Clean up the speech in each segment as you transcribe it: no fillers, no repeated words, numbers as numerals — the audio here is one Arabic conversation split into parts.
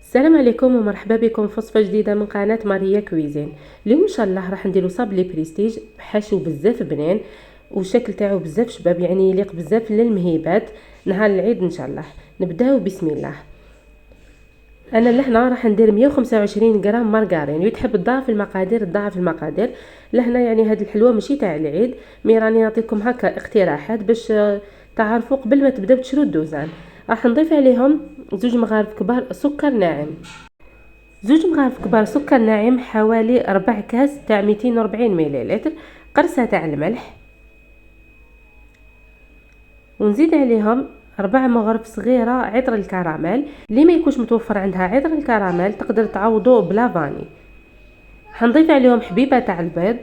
السلام عليكم ومرحبا بكم في وصفه جديده من قناه ماريا كويزين. اليوم ان شاء الله راح نديرو صابلي بريستيج بحشو بزاف بنين والشكل تاعو بزاف شباب، يعني يليق بزاف للمهيبات نهار العيد ان شاء الله. نبداو بسم الله. انا لهنا راح ندير 125 غرام مارغرين، وتحب تضاعف المقادير تضاعف المقادير. لهنا يعني هاد الحلوه ماشي تاع العيد، مي راني نعطيكم هكا اقتراحات باش تعرفوا قبل ما تبداو تشرو الدوزان. راح نضيف عليهم 2 مغارف كبار سكر ناعم، 2 مغارف كبار سكر ناعم، حوالي 4 كاس تاع 240 مليلتر، قرصة تاع الملح، ونزيد عليهم 4 مغارف صغيرة عطر الكراميل. اللي ما يكونش متوفر عندها عطر الكراميل تقدر تعوضوه بلا فاني. حنضيف عليهم حبيبة تاع البيض،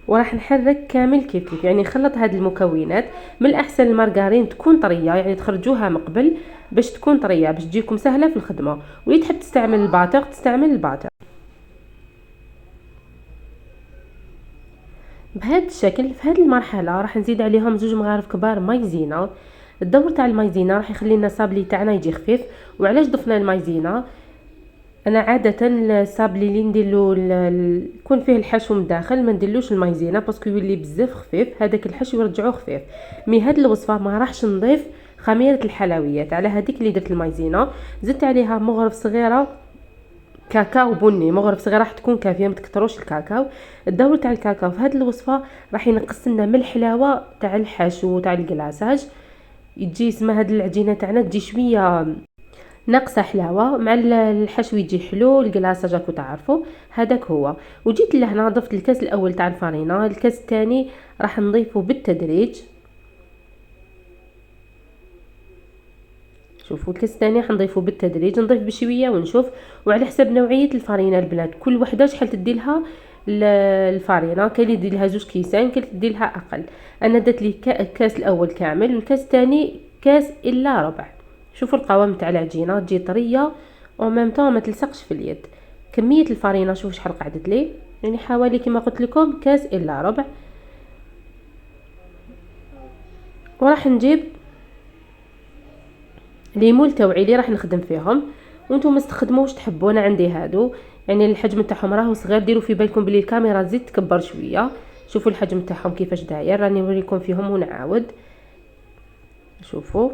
وراح نحرك كامل كيف يعني نخلط هاد المكونات. من الاحسن المارغرين تكون طريه، يعني تخرجوها من قبل باش تكون طريه باش تجيكم سهله في الخدمه. واللي تحب تستعمل الباتر تستعمل الباتر. بهذا الشكل في هذه المرحله راح نزيد عليهم 2 مغارف كبار مايزينا. الدور تاع المايزينا راح يخلي لنا الصابلي تاعنا يجي خفيف. وعلاش ضفنا المايزينا؟ انا عاده الصابلي اللي نديرلو يكون فيه الحشو من الداخل ما نديرلوش المايزينا باسكو يولي بزاف خفيف، هذاك الحشو يرجعوه خفيف. مي هاد الوصفه ما راحش نضيف خميره الحلويات على هذيك اللي درت المايزينا. زدت عليها مغرف صغيره كاكاو بني، مغرف صغيره راح تكون كافيه، ما تكتروش الكاكاو. الدور تاع الكاكاو في هذه الوصفه راح ينقص لنا من الحلاوه تاع الحشو تاع الكلاصاج. يجي اسمها هذه العجينه تاعنا تجي شويه ناقصه حلاوه، مع الحشو يجي حلو، الكلاصاج راكو تعرفوا هذاك هو. وجيت لهنا ضفت الكاس الاول تاع الفرينه، الكاس الثاني راح نضيفه بالتدريج. شوفوا الكاس الثاني حنضيفه بالتدريج، نضيف بشويه ونشوف. وعلى حسب نوعيه الفرينه البنات، كل وحده شحال تدي لها الفرينه، كاين اللي يدير لها 2 كيسان، كاين اللي تدير لها اقل. انا درت لي الكاس الاول كامل والكاس الثاني كاس الا ربع. شوفوا القوام تاع العجينه تجي طريه وميم طون ما تلصقش في اليد. كميه الفرينه شوفوا شحال قعدت لي، يعني حوالي كما قلت لكم كاس الا ربع. وراح نجيب ليمون توعي لي راح نخدم فيهم، وانتم استخدموا واش تحبوا. انا عندي هادو يعني الحجم تاعهم راهو صغير، ديروا في بالكم بلي الكاميرا تزيد تكبر شويه. شوفوا الحجم تاعهم كيفاش داير، راني نوريكم فيهم ونعاود. شوفوا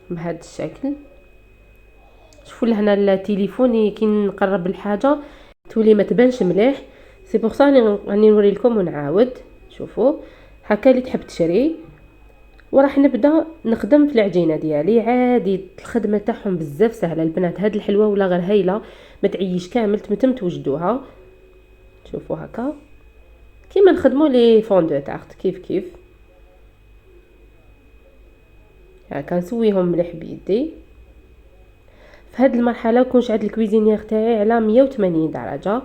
بهذا الشكل. شوفوا لهنا التليفون كي نقرب الحاجه تولي ما تبانش مليح، سي بوغ سا راني نوري لكم ونعاود. شوفوا هكا اللي تحب تشري. وراح نبدا نخدم في العجينه ديالي عادي. الخدمه تاعهم بزاف سهله البنات، هاد الحلوه ولا غير هايله، ما تعيش كامل تمتم توجدوها. شوفوا هكا كيما نخدموا لي فون دو تارت كيف هكا نسويهم مليح بيدي. في هاد المرحله كون شعل الكويزينيير تاعي على 180 درجه.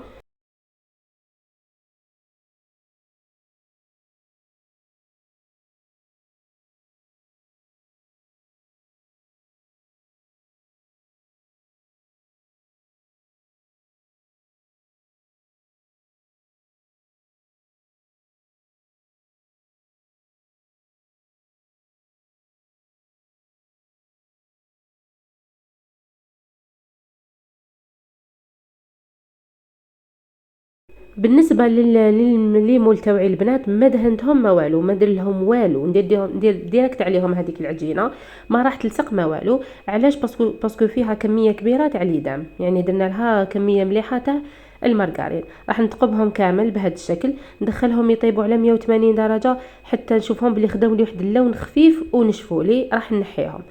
بالنسبه للمول تاوعي البنات ما دهنتهم ما والو، ما ندير لهم والو، ندير ديريكت عليهم هذيك العجينه، ما راح تلصق ما والو. علاش؟ باسكو فيها كميه كبيره تاع ليدام، يعني درنا لها كميه مليحه تاع المارغرين. راح نثقبهم كامل بهذا الشكل، ندخلهم يطيبوا على 180 درجه حتى نشوفهم بلي خداو لي واحد اللون خفيف ونشفوا لي. راح نحيهم.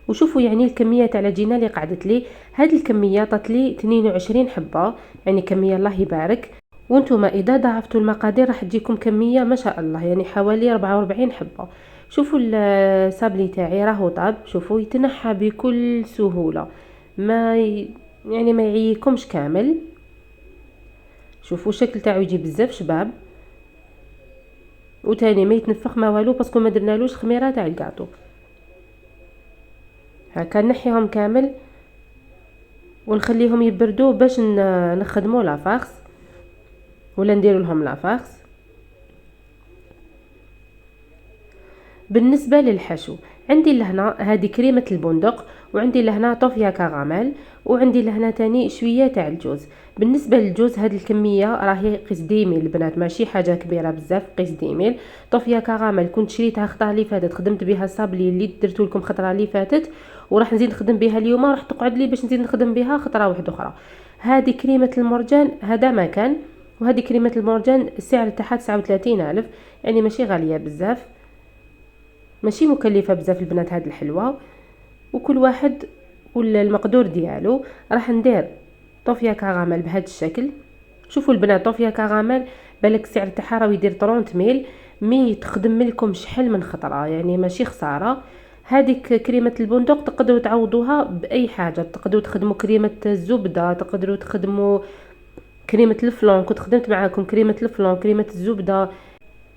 وشوفوا يعني الكميه تاع العجينه اللي قعدت لي، هذه الكميه طات لي 22 حبه، يعني كميه الله يبارك. وانتم اذا ضاعفتوا المقادير راح تجيكم كميه ما شاء الله، يعني حوالي 44 حبه. شوفوا السابلي تاعي راهو طاب، شوفوا يتنحى بكل سهوله، ما يعني ما يعيكمش كامل. شوفوا الشكل تاعو يجي بزاف شباب، وتاني ما يتنفخ ما والو باسكو ما درنالوش خميره تاع الكاطو. هكا نحيهم كامل ونخليهم يبردوا باش نخدموا لافاخس ولا نديروا لهم لافاخس. بالنسبة للحشو عندي لهنا هذه كريمة البندق، وعندي لهنا طوفيا كراميل، وعندي لهنا تاني شوية تاع الجوز. بالنسبة للجوز هذه الكمية راهي قيس ديميل البنات، ماشي حاجة كبيرة بزاف، قيس ديميل. طوفيا كراميل كنت شريتها خطرة اللي فاتت، خدمت بها صابلي اللي درتو لكم خطرة اللي فاتت، وراح نزيد نخدم بها اليوم، راح تقعد لي باش نزيد نخدم بها خطرة واحدة اخرى. هذه كريمة المرجان هذا مكان، وهذه كريمة المرجان السعر تاعها 39,000، يعني ماشي غالية بزاف، ماشي مكلفة بزاف البنات هاد الحلوة. وكل واحد ولا المقدور ديالو. راح ندير طوفيا كراميل بهذا الشكل. شوفوا البنات طوفيا كراميل بالك السعر تاعها راه يدير 30 ميل، مي تخدم لكم شحال من خطره، يعني ماشي خساره. هذيك كريمه البندق تقدروا تعوضوها باي حاجه، تقدروا تخدموا كريمه الزبده، تقدروا تخدموا كريمه الفلون، كنت خدمت معاكم كريمه الفلون، كريمه الزبده،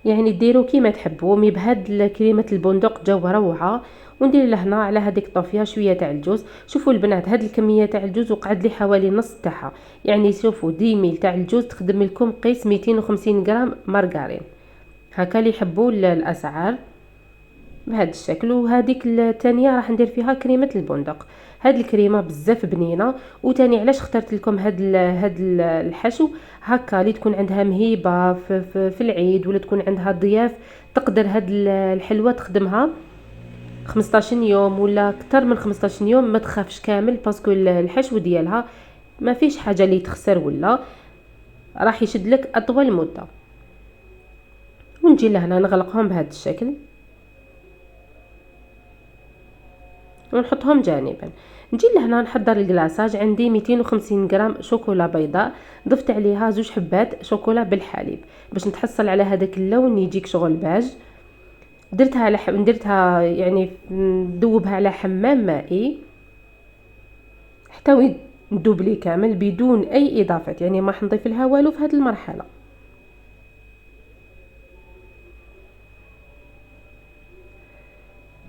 يعني ديروا كيما تحبوا. مي بهاد كريمه البندق جو روعه. وندير لهنا على هذيك الطافيه شويه تاع الجوز. شوفوا البنات هاد الكميه تاع الجوز وقعد لي حوالي نص تاعها، يعني شوفوا 10 ميل تاع الجوز تخدم لكم قيس 250 غرام مارغرين. هكا اللي يحبوا الاسعار بهذا الشكل. وهذيك الثانيه راح ندير فيها كريمه البندق. هاد الكريمه بزاف بنينه. وتاني علاش اخترت لكم هاد الحشو هكا اللي تكون عندها مهيبه في العيد، ولا تكون عندها ضياف، تقدر هاد الحلوه تخدمها 15 يوم ولا اكثر من 15 يوم، ما تخافش كامل، باسكو الحشو ديالها ما فيش حاجه اللي تخسر، ولا راح يشد لك اطول مده. ونجي لهنا نغلقهم بهذا الشكل ونحطهم جانبا. نجي لهنا نحضر الكلاصاج. عندي 250 غرام شوكولا بيضاء، ضفت عليها 2 حبات شوكولا بالحليب باش نتحصل على هذاك اللون يجيك شغل باج. درتها يعني ندوبها على حمام مائي حتى ندوب لي كامل بدون اي اضافات، يعني ما حنضيف لها والو في هذه المرحله.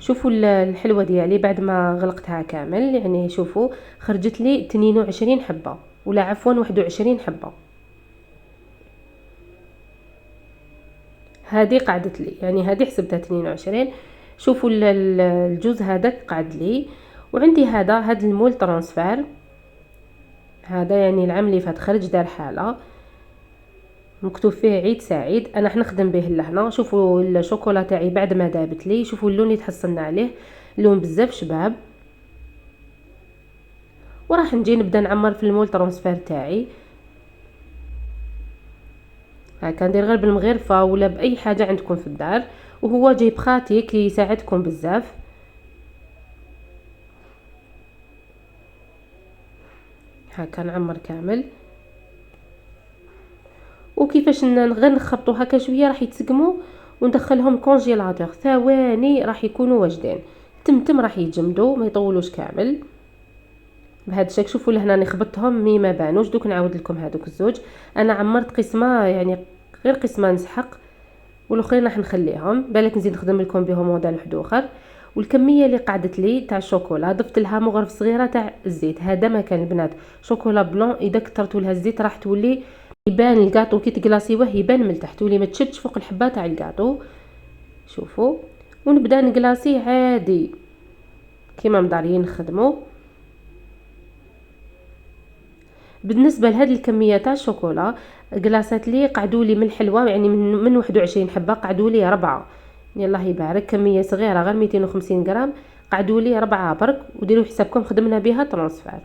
شوفوا الحلوه ديالي بعد ما غلقتها كامل، يعني شوفوا خرجت لي 22 حبه، ولا عفوا 21 حبه. هذه قعدت لي، يعني هذه حسبتها 22. شوفوا الجوز هذا قعد لي. وعندي هذا المول ترانسفير، هذا يعني العام اللي فات خرج دار حاله مكتوب فيه عيد سعيد، انا حنخدم به لهنا. شوفوا الشوكولا تاعي بعد ما دابت لي، شوفوا اللون اللي تحصلنا عليه، لون بزاف شباب. وراح نجي نبدا نعمر في المول ترانسفير تاعي. هكا ندير غير بالمغرفه ولا باي حاجه عندكم في الدار، وهو جاي براتيك يساعدكم بزاف. هكا نعمر كامل. وكيفاش غير نخبطوا هكا شويه راح يتسقموا، وندخلهم كونجيلاتور ثواني راح يكونوا واجدين. تم راح يتجمدوا ما يطولوش كامل بهذا الشكل. شوفوا لهنا نخبطهم مي ما بانوش. دوك نعاود لكم هذوك الزوج، انا عمرت قسمه يعني غير قسمه نسحق، والاخرين راح نخليهم بالك نزيد نخدم لكم بهم موديل واحد اخر. والكميه اللي قعدت لي تاع الشوكولا ضفت لها مغرف صغيره تاع الزيت. هذا ما كان البنات شوكولا بلون، اذا كثرتوا لها الزيت راح تولي يبان الكاطو كي تكلاصيوه يبان من تحت، ولي ما تشدش فوق الحبه تاع الكاطو. شوفوا ونبدا نكلاصي عادي كيما مدارين نخدموا. بالنسبه لهذه الكميه تاع الشوكولا كلاصات لي قعدوا لي من الحلوه، يعني من 21 حبه قعدوا لي 4. يعني الله يبارك كميه صغيره غير 250 غرام قعدوا لي 4 برك. وديروا حسابكم خدمنا بها ترانسفير.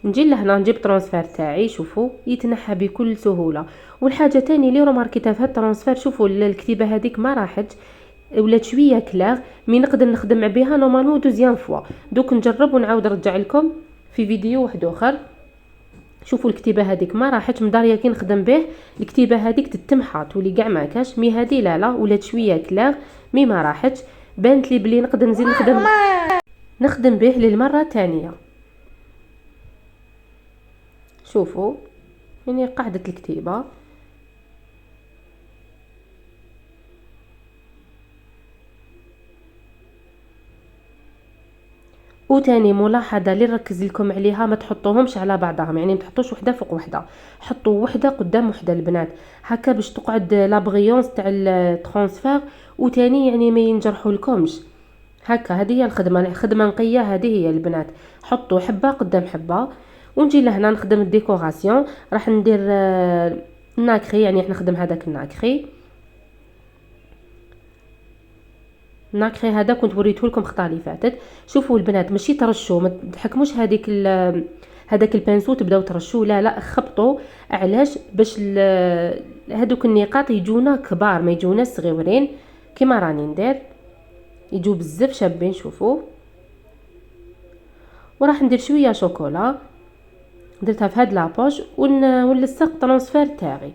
نجي لهنا نجيب ترانسفير تاعي، شوفوا يتنحى بكل سهوله. والحاجه تاني اللي رماركيتها في هذا الترانسفير، شوفوا الكتيبه هذيك ما راحت، ولات شويه كلاغ، مي نقدر نخدم بها نورمالمون دوزيام فوا. دوك نجرب ونعاود نرجع لكم في فيديو واحد اخر. شوفوا الكتيبه هذيك ما راحتش، مداريه كي نخدم به الكتيبه هذيك تتمحى تولي كاع ما كاش. مي هذه لا ولات شويه كلاغ مي ما راحتش، بانت لي بلي نقدر نزيد نخدم به للمره الثانيه. شوفوا يعني قاعده الكتيبه. وتاني ملاحظه اللي نركز لكم عليها، ما تحطوهمش على بعضهم، يعني ما تحطوش وحده فوق وحده، حطوا وحده قدام وحده البنات، هكا باش تقعد لا بريونس تاع الترانسفير، وتاني يعني ما ينجرحوا لكمش. هكا هذه هي الخدمه نقيه، هذه هي البنات. حطوا حبه قدام حبه. ونجي لهنا نخدم الديكوراسيون. راح ندير ناكري، يعني راح نخدم هذاك الناكري. الناكري هذا كنت وريته لكم الخطره اللي فاتت. شوفوا البنات، ماشي ترشوا، ما تحكموش هذاك البانسو تبداو ترشوا، لا لا، خبطوا. علاش؟ باش هذوك النقاط يجونا كبار، ما يجونا صغيورين كيما راني ندير، يجوا بزاف شابين. شوفوا. وراح ندير شويه شوكولا، درتها في هاد لابوش ونلصق الترانسفير تاعي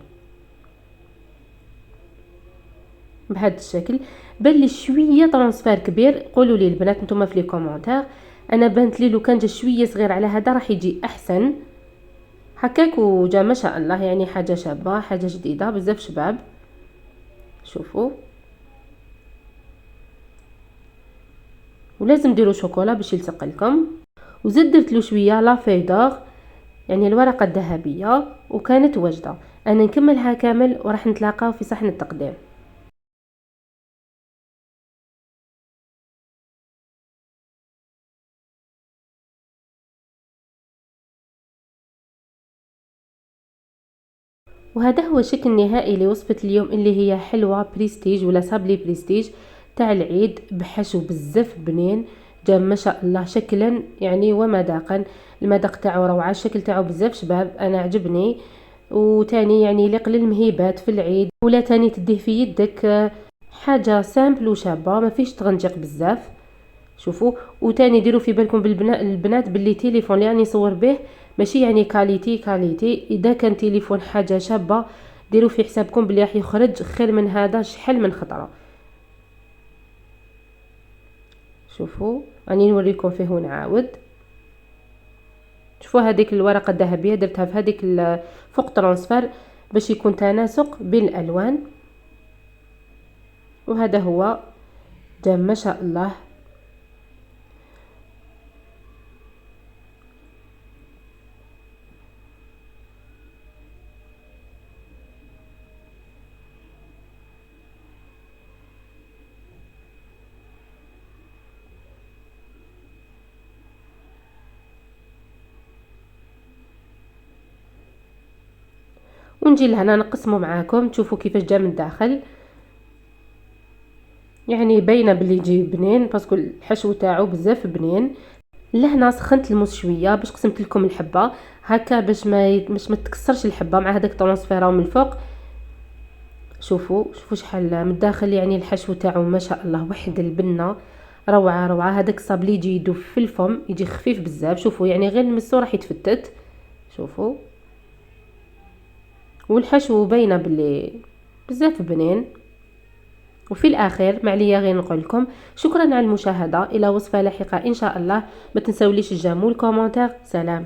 بهذا الشكل. بان لي شويه ترانسفير كبير، قولوا لي البنات نتوما في لي كومونتير. انا بانت لي لو كان جا شويه صغير على هذا راح يجي احسن. هكاك وجا ما شاء الله، يعني حاجه شابه، حاجه جديده، بزاف شباب. شوفوا. ولازم ديروا شوكولا باش يلصق لكم. وزدت درت له شويه لا فيدور، يعني الورقه الذهبيه، وكانت واجده. انا نكملها كامل وراح نتلاقاو في صحن التقديم. وهذا هو الشكل النهائي لوصفة اليوم، اللي هي حلوة بريستيج ولا صابلي بريستيج تاع العيد، بحشو بزاف بنين. جا ما شاء الله شكلا يعني ومذاقا. المذاق تاعو روعه، الشكل تاعو بزاف شباب، انا عجبني. وتاني يعني لقل المهيبات في العيد، ولا تاني تديه في يدك، حاجه سامبل وشابه، ما فيش تغنجق بزاف. شوفوا. وتاني ديروا في بالكم البنات باللي تليفون اللي راني نصور به ماشي يعني كاليتي. اذا كان تليفون حاجه شابه، ديروا في حسابكم بلي راح يخرج خير من هذا شحال من خطره. شوفوا راني نوريكم فيه ونعاود. شوفوا هذيك الورقه الذهبيه درتها في هذيك فوق ترانسفير باش يكون تناسق بين الالوان. وهذا هو جا ما شاء الله. ونجي لهنا نقسمه معاكم، تشوفوا كيفاش جا من الداخل، يعني باينه بلي يجي بنين باسكو الحشو تاعو بزاف بنين. لهنا سخنت الموس شويه باش قسمت لكم الحبه هكا باش ما تكسرش الحبه مع هذاك الترانسفيره من الفوق. شوفوا شحال من الداخل، يعني الحشو تاعو ما شاء الله وحد البنه، روعه روعه. هذاك الصابلي يجي يدوب في الفم، يجي خفيف بزاف. شوفوا يعني غير نمسو راح يتفتت. شوفوا. والحشو باينه بلي بزاف بنين. وفي الاخير ما عليا غير نقول لكم شكرا على المشاهده، الى وصفه لاحقه ان شاء الله. ما تنساوليش الجيم والكومنتير. سلام.